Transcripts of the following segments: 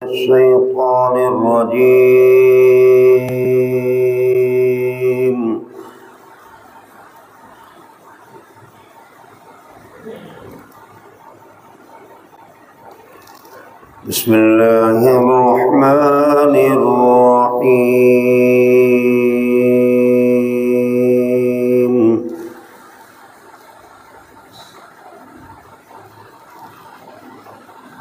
الشيطان الرجيم. بسم الله الرحمن الرحيم.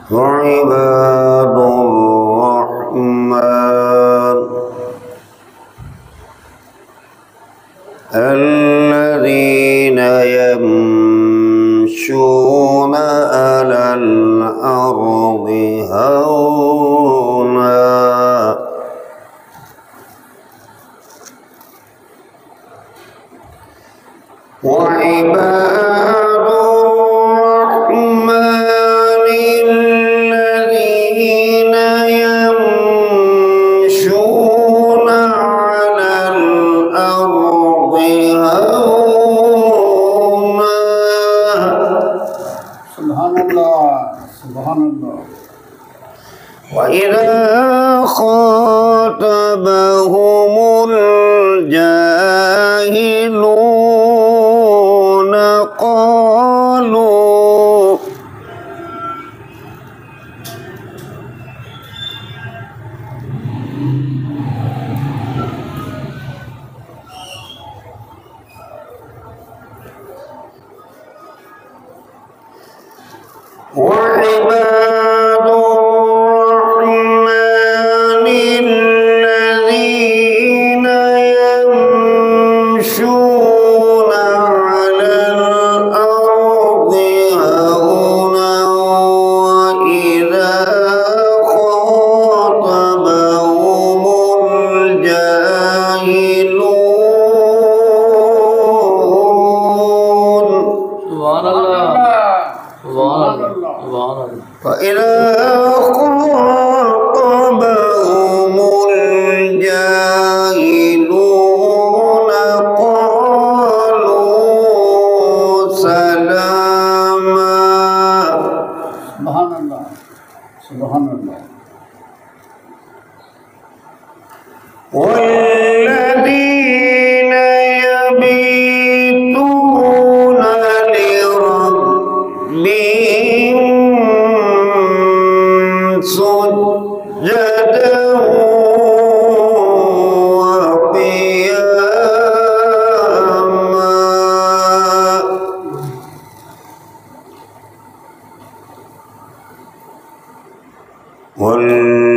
وعباد الرحمن الذين يمشون على الأرض هونا وعباد الرحمن الذين يمشون على الأرض هونا. سبحان الله سبحان الله. وإذا خاطبهم الجاهلون قالوا وعباد الرحمن الذين يمشون على الأرض هونا وإذا خاطبهم الجاهلون. سبحان الله سبحان الله. فإذا خاطبهم الجاهلون قالوا سلاما. سبحان الله سبحان الله. والذين يبيتون لربهم سجدا وقياما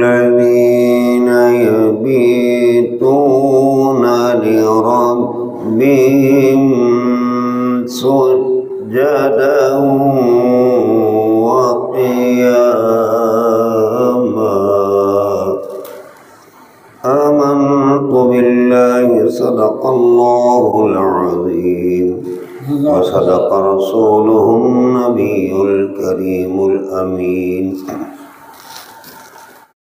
والذين يبيتون لربهم سجدا وقياما. آمنت بالله صدق الله العظيم وصدق رسوله النبي الكريم الأمين.